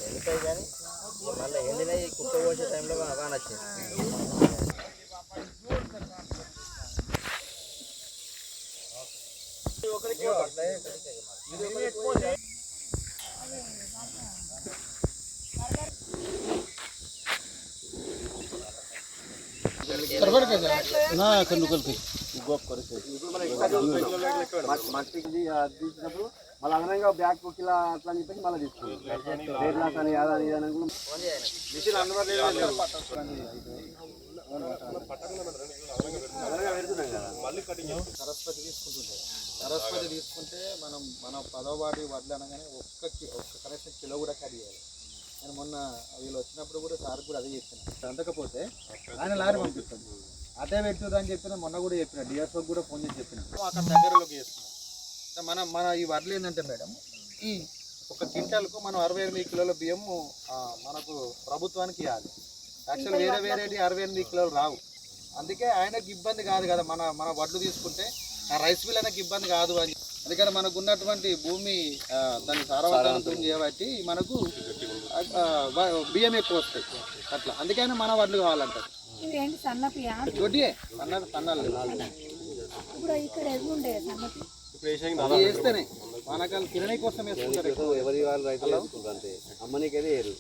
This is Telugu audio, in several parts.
ఎండిపోయి కానీ మళ్ళీ ఎండిన కుక్క పోసే టైంలో బాగా నచ్చింది. మట్టికి తీసినప్పుడు మళ్ళీ అదనంగా బ్యాగ్ కుక్కిలా అట్లా అని చెప్పేసి మళ్ళీ తీసుకుంటాం. రేట్ లాస్ అని అదని ఇదని మిషన్ అందుబాటులో సరస్వతి తీసుకుంటుంటాయి. సరస్వతి తీసుకుంటే మన 10వ వాటి వడ్లు అనగానే ఒక్క కనెక్షన్ కిలో కూడా కట్ చేయాలి. నేను మొన్న వీళ్ళు వచ్చినప్పుడు కూడా సార్ కూడా అదే చెప్పిన. అందకపోతే ఆయన లారీ పంపిస్తాను అదే పెట్టుదా అని చెప్పిన. మొన్న కూడా చెప్పిన డిఎస్ఓకి కూడా ఫోన్ చేసి చెప్పిన. అక్కడ దగ్గరలోకి చేస్తున్నాం. మన ఈ వడ్లు ఏంటంటే మేడం, ఈ ఒక క్వింటాల్కు మనం 68 కిలోల బియ్యం మనకు ప్రభుత్వానికి ఇవ్వాలి. యాక్చువల్ వేరే 68 కిలోలు రావు. అందుకే ఆయనకు ఇబ్బంది కాదు కదా, మన వడ్లు తీసుకుంటే ఆ రైస్ మిల్ ఆయనకు ఇబ్బంది కాదు అని. అందుకని మనకు ఉన్నటువంటి భూమి దాన్ని సారవంతం చేయబట్టి మనకు బియ్యం ఎక్కువ వస్తాయి అట్లా. అందుకని మన వడ్లు కావాలంటారు. వేస్తేనే వానకాలం కిరణి కోసం వేసుకుంటారు. ఎవరి వాళ్ళు రైతులు అంతే అమ్మనికైతే ఏరు.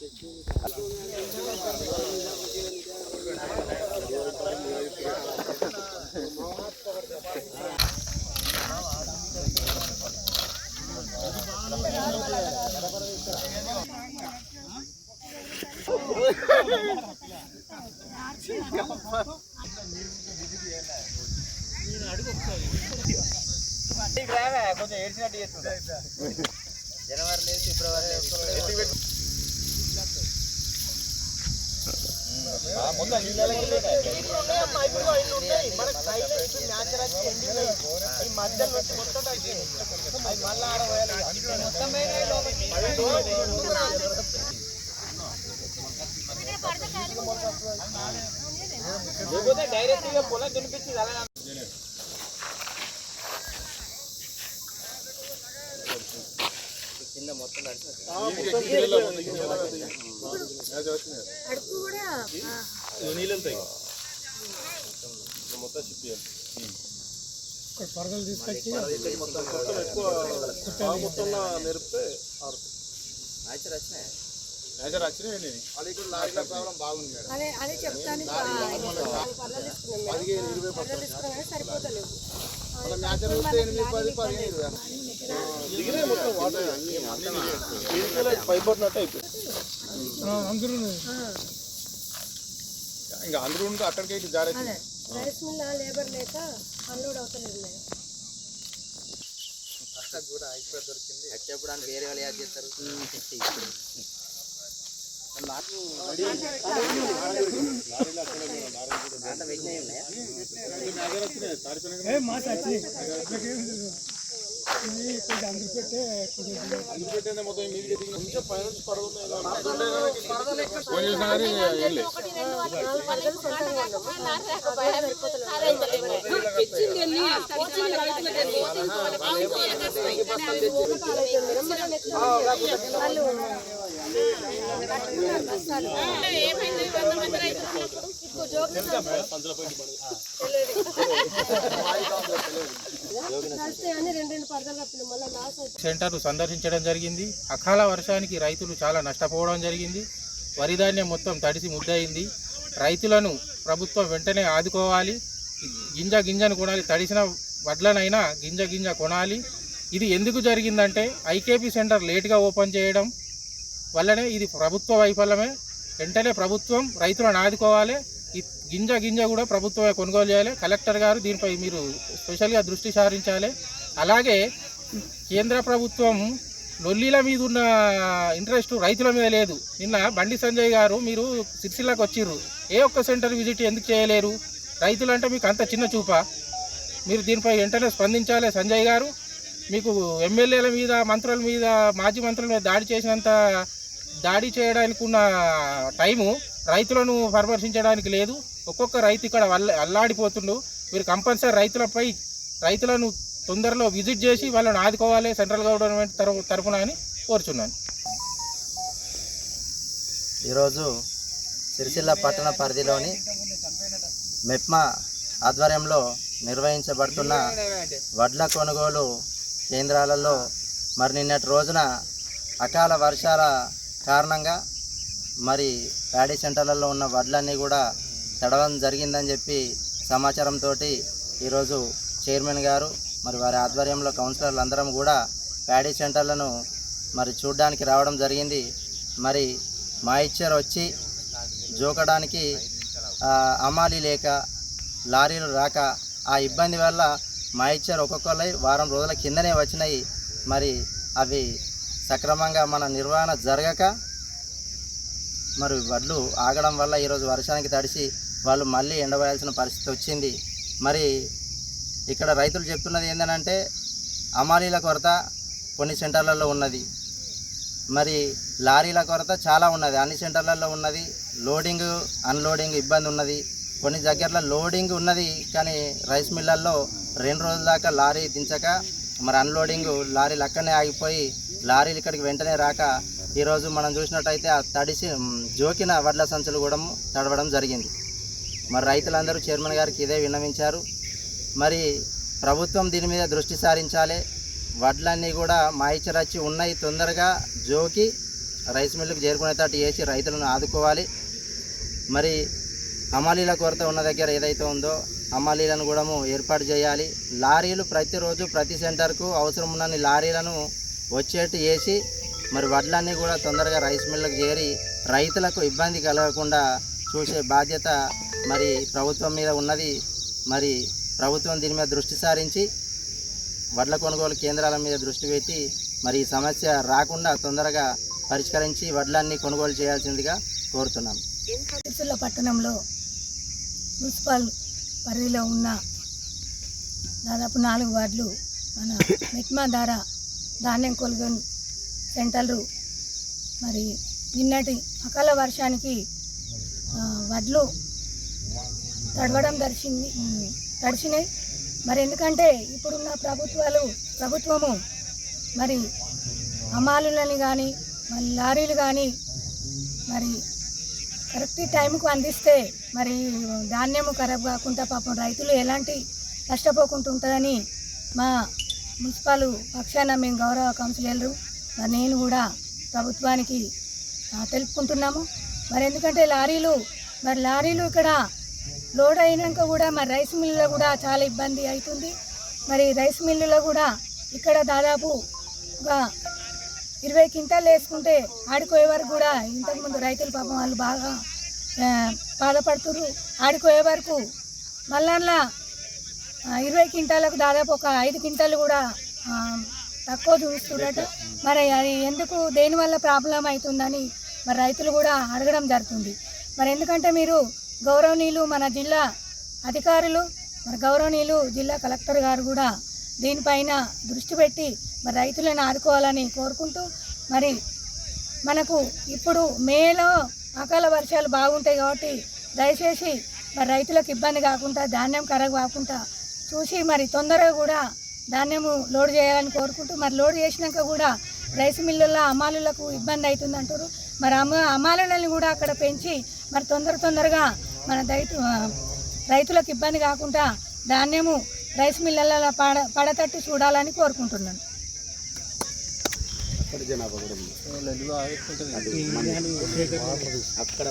కొంచెం ఏడ్చినట్టు చేస్తుంటా. జనవరి లేదు, ఫిబ్రవరి డైరెక్ట్ గా పొలం కనిపించింది. అలా కింద మొత్తం మొత్తం షిప్ పరదలు తీసుకొచ్చి మొత్తంలో నెరిపితే వచ్చినాయి. అది కూడా లారీల ప్రాబ్లం బాగుంది మేడం. అదే చెప్తాను. 15-20 సరిపోతలేవు. ఇంకా అందరూ అక్కడికి జారేది. రైస్ మిల్ లేబర్ లేక అన్లోడ్ అవుతలేదు మేడం. కూడా దొరికింది. ఎప్పుడు అని వేరే వాళ్ళు యాడ్ చేస్తారు. నాకు మొత్తం సెంటర్ను సందర్శించడం జరిగింది. అకాల వర్షానికి రైతులు చాలా నష్టపోవడం జరిగింది. వరి ధాన్యం మొత్తం తడిసి ముద్దయింది. రైతులను ప్రభుత్వం వెంటనే ఆదుకోవాలి. గింజను కొనాలి. తడిసిన వడ్లనైనా గింజ కొనాలి. ఇది ఎందుకు జరిగిందంటే ఐకేపీ సెంటర్ లేటుగా ఓపెన్ చేయడం వల్లనే ఇది ప్రభుత్వ వైఫల్యమే. వెంటనే ప్రభుత్వం రైతులను ఆదుకోవాలి. ఈ గింజ కూడా ప్రభుత్వమే కొనుగోలు చేయాలి. కలెక్టర్ గారు దీనిపై మీరు స్పెషల్గా దృష్టి సారించాలి. అలాగే కేంద్ర ప్రభుత్వం లొల్లీల మీద ఉన్న ఇంట్రెస్ట్ రైతుల మీద లేదు. నిన్న బండి సంజయ్ గారు మీరు సిరిసిల్లకు వచ్చిర్రు, ఏ ఒక్క సెంటర్ విజిట్ ఎందుకు చేయలేరు? రైతులంటే మీకు అంత చిన్న చూపా? మీరు దీనిపై వెంటనే స్పందించాలి సంజయ్ గారు. మీకు ఎమ్మెల్యేల మీద, మంత్రుల మీద, మాజీ మంత్రుల మీద దాడి చేయడానికి ఉన్న టైము రైతులను పరామర్శించడానికి లేదు. ఒక్కొక్క రైతు ఇక్కడ అల్లాడిపోతుండు. మీరు కంపల్సరీ రైతులను తొందరలో విజిట్ చేసి వాళ్ళని ఆదుకోవాలి సెంట్రల్ గవర్నమెంట్ తరఫున అని కోరుచున్నాను. ఈరోజు సిరిసిల్ల పట్టణ పరిధిలోని మెప్మా ఆధ్వర్యంలో నిర్వహించబడుతున్న వడ్ల కొనుగోలు కేంద్రాలలో మరి నిన్నటి రోజున అకాల వర్షాల కారణంగా మరి ప్యాడీ సెంటర్లలో ఉన్న వడ్లన్నీ కూడా తడవడం జరిగిందని చెప్పి సమాచారంతో ఈరోజు చైర్మన్ గారు మరి వారి ఆధ్వర్యంలో కౌన్సిలర్లు అందరం కూడా ప్యాడీ సెంటర్లను మరి చూడడానికి రావడం జరిగింది. మరి మాయిశ్చర్ వచ్చి జోకడానికి అమాలి లేక లారీలు రాక ఆ ఇబ్బంది వల్ల మాయిశ్చర్ ఒక్కొక్కరు వారం రోజుల కిందనే వచ్చినాయి. మరి అవి సక్రమంగా మన నిర్వహణ జరగక మరి వడ్లు ఆగడం వల్ల ఈరోజు వర్షానికి తడిసి వాళ్ళు మళ్ళీ ఎండవేయాల్సిన పరిస్థితి వచ్చింది. మరి ఇక్కడ రైతులు చెప్తున్నది ఏంటంటే అమాలీల కొరత కొన్ని సెంటర్లలో ఉన్నది, మరి లారీల కొరత చాలా ఉన్నది, అన్ని సెంటర్లలో ఉన్నది. లోడింగ్ అన్లోడింగ్ ఇబ్బంది ఉన్నది. కొన్ని దగ్గరలో లోడింగ్ ఉన్నది కానీ రైస్ మిల్లల్లో 2 రోజుల దాకా లారీ దించక మరి అన్లోడింగ్ లారీలు అక్కడనే ఆగిపోయి లారీలు ఇక్కడికి వెంటనే రాక ఈరోజు మనం చూసినట్టయితే ఆ తడిసి జోకిన వడ్ల సంచులు కూడా తడవడం జరిగింది. మరి రైతులందరూ చైర్మన్ గారికి ఇదే విన్నవించారు. మరి ప్రభుత్వం దీని మీద దృష్టి సారించాలి. వడ్లన్నీ కూడా మాయిచరచ్చి ఉన్నాయి, తొందరగా జోకి రైస్ మిల్లుకు చేరుకునేటట్టు చేసి రైతులను ఆదుకోవాలి. మరి హమాలీల కొరత ఉన్న దగ్గర ఏదైతే ఉందో హమాలీలను కూడా ఏర్పాటు చేయాలి. లారీలు ప్రతిరోజు ప్రతి సెంటర్కు అవసరం ఉన్నన్ని లారీలను వచ్చేట్టు చేసి మరి వడ్లన్నీ కూడా తొందరగా రైస్ మిల్లుకు చేరి రైతులకు ఇబ్బంది కలగకుండా చూసే బాధ్యత మరి ప్రభుత్వం మీద ఉన్నది. మరి ప్రభుత్వం దీని మీద దృష్టి సారించి వడ్ల కొనుగోలు కేంద్రాల మీద దృష్టి పెట్టి మరి ఈ సమస్య రాకుండా తొందరగా పరిష్కరించి వడ్లన్నీ కొనుగోలు చేయాల్సిందిగా కోరుతున్నాం. సిరిసిల్ల పట్టణంలో మున్సిపల్ పరిధిలో ఉన్న దాదాపు 4 వార్డులు మన మెప్మా ద్వారా ధాన్యం కొనుగోలు సెంటర్లు మరి నిన్నటి అకాల వర్షానికి వడ్లు తడిచినాయి. మరి ఎందుకంటే ఇప్పుడున్న ప్రభుత్వము మరి హమాలులని కానీ మరి లారీలు కానీ మరి కరెక్ట్ టైంకు అందిస్తే మరి ధాన్యము ఖరాబ్ కాకుండా పాపం రైతులు ఎలాంటి నష్టపోకుండా ఉంటుందని మా మున్సిపల్ పక్షాన మేము గౌరవ కౌన్సిలర్లు మరి నేను కూడా ప్రభుత్వానికి తెలుపుకుంటున్నాము. మరి ఎందుకంటే లారీలు ఇక్కడ లోడ్ అయినాక కూడా మరి రైస్ మిల్లులో కూడా చాలా ఇబ్బంది అవుతుంది. మరి రైస్ మిల్లులో కూడా ఇక్కడ దాదాపు ఒక 20 క్వింటాలు వేసుకుంటే ఆడిపోయే వరకు కూడా ఇంతకుముందు రైతులు పాపం వాళ్ళు బాగా బాధపడుతున్నారు. ఆడిపోయే వరకు మళ్ళా 20 క్వింటాలకు దాదాపు ఒక 5 క్వింటాలు కూడా తక్కువ చూపిస్తున్నట్ట. మరి అది ఎందుకు దేనివల్ల ప్రాబ్లం అవుతుందని మరి రైతులు కూడా అడగడం జరుగుతుంది. మరి ఎందుకంటే మీరు గౌరవనీయులు మన జిల్లా అధికారులు మరి గౌరవనీయులు జిల్లా కలెక్టర్ గారు కూడా దీనిపైన దృష్టి పెట్టి మరి రైతులను ఆదుకోవాలని కోరుకుంటూ మరి మనకు ఇప్పుడు మేలో అకాల వర్షాలు బాగుంటాయి కాబట్టి దయచేసి మరి రైతులకు ఇబ్బంది కాకుండా ధాన్యం ఖరాబ్ కాకుండా చూసి మరి తొందరగా కూడా ధాన్యము లోడ్ చేయాలని కోరుకుంటూ మరి లోడ్ చేసినాక కూడా రైస్ మిల్లుల్లో అమాలులకు ఇబ్బంది అవుతుంది అంటారు. మరి అమాలులను కూడా అక్కడ పెంచి మరి తొందరగా మన రైతులకు ఇబ్బంది కాకుండా ధాన్యము రైస్ మిల్లులలో పడతట్టు చూడాలని కోరుకుంటున్నాను. అక్కడ